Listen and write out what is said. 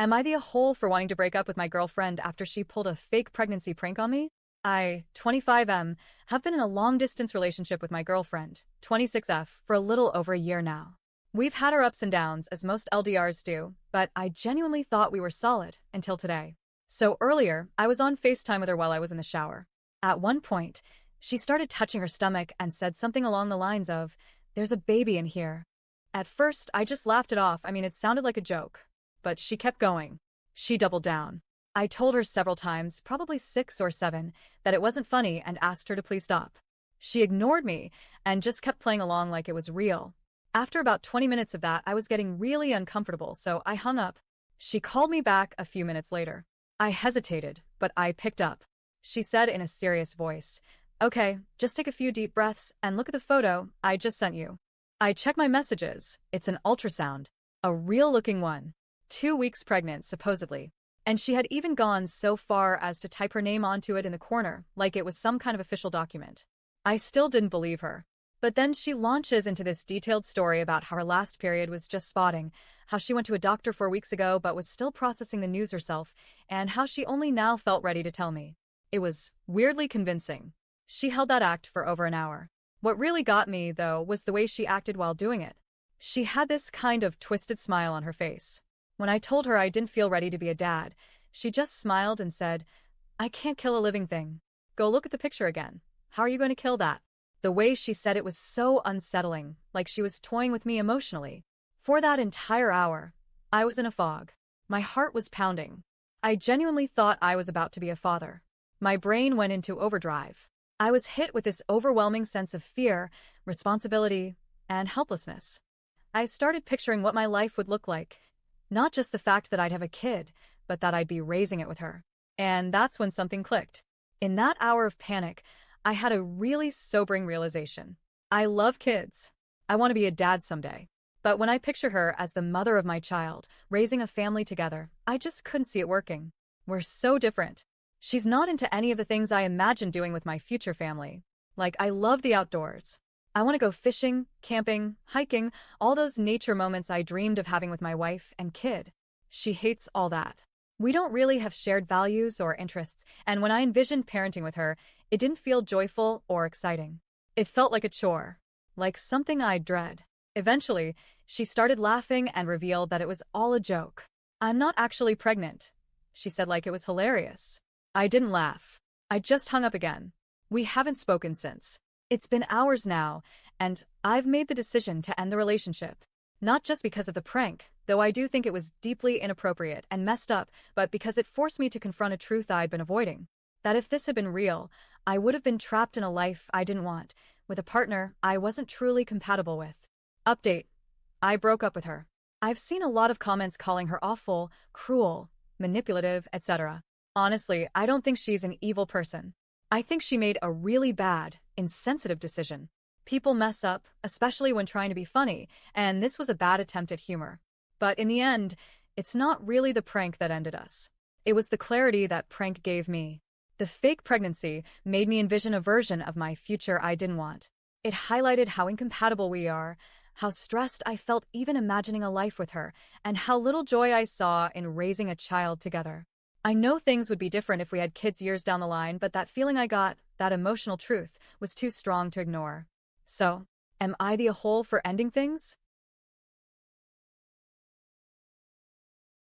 Am I the a-hole for wanting to break up with my girlfriend after she pulled a fake pregnancy prank on me? I, 25M, have been in a long-distance relationship with my girlfriend, 26F, for a little over a year now. We've had our ups and downs, as most LDRs do, but I genuinely thought we were solid until today. So earlier, I was on FaceTime with her while I was in the shower. At one point, she started touching her stomach and said something along the lines of, "There's a baby in here." At first, I just laughed it off. It sounded like a joke. But she kept going. She doubled down. I told her several times, probably 6 or 7, that it wasn't funny and asked her to please stop. She ignored me and just kept playing along like it was real. After about 20 minutes of that, I was getting really uncomfortable, so I hung up. She called me back a few minutes later. I hesitated, but I picked up. She said in a serious voice, "Okay, just take a few deep breaths and look at the photo I just sent you." I checked my messages. It's an ultrasound. A real-looking one. 2 weeks pregnant, supposedly. And she had even gone so far as to type her name onto it in the corner, like it was some kind of official document. I still didn't believe her. But then she launches into this detailed story about how her last period was just spotting, how she went to a doctor 4 weeks ago but was still processing the news herself, and how she only now felt ready to tell me. It was weirdly convincing. She held that act for over an hour. What really got me, though, was the way she acted while doing it. She had this kind of twisted smile on her face. When I told her I didn't feel ready to be a dad, she just smiled and said, "I can't kill a living thing. Go look at the picture again. How are you going to kill that?" The way she said it was so unsettling, like she was toying with me emotionally. For that entire hour, I was in a fog. My heart was pounding. I genuinely thought I was about to be a father. My brain went into overdrive. I was hit with this overwhelming sense of fear, responsibility, and helplessness. I started picturing what my life would look like. Not just the fact that I'd have a kid, but that I'd be raising it with her. And that's when something clicked. In that hour of panic, I had a really sobering realization. I love kids. I want to be a dad someday. But when I picture her as the mother of my child, raising a family together, I just couldn't see it working. We're so different. She's not into any of the things I imagined doing with my future family. Like, I love the outdoors. I want to go fishing, camping, hiking, all those nature moments I dreamed of having with my wife and kid. She hates all that. We don't really have shared values or interests, and when I envisioned parenting with her, it didn't feel joyful or exciting. It felt like a chore, like something I'd dread. Eventually, she started laughing and revealed that it was all a joke. "I'm not actually pregnant," she said like it was hilarious. I didn't laugh. I just hung up again. We haven't spoken since. It's been hours now, and I've made the decision to end the relationship. Not just because of the prank, though I do think it was deeply inappropriate and messed up, but because it forced me to confront a truth I'd been avoiding. That if this had been real, I would have been trapped in a life I didn't want, with a partner I wasn't truly compatible with. Update. I broke up with her. I've seen a lot of comments calling her awful, cruel, manipulative, etc. Honestly, I don't think she's an evil person. I think she made a really bad, insensitive decision. People mess up, especially when trying to be funny, and this was a bad attempt at humor. But in the end, it's not really the prank that ended us. It was the clarity that prank gave me. The fake pregnancy made me envision a version of my future I didn't want. It highlighted how incompatible we are, how stressed I felt even imagining a life with her, and how little joy I saw in raising a child together. I know things would be different if we had kids years down the line, but that feeling I got, that emotional truth, was too strong to ignore. So, am I the a-hole for ending things?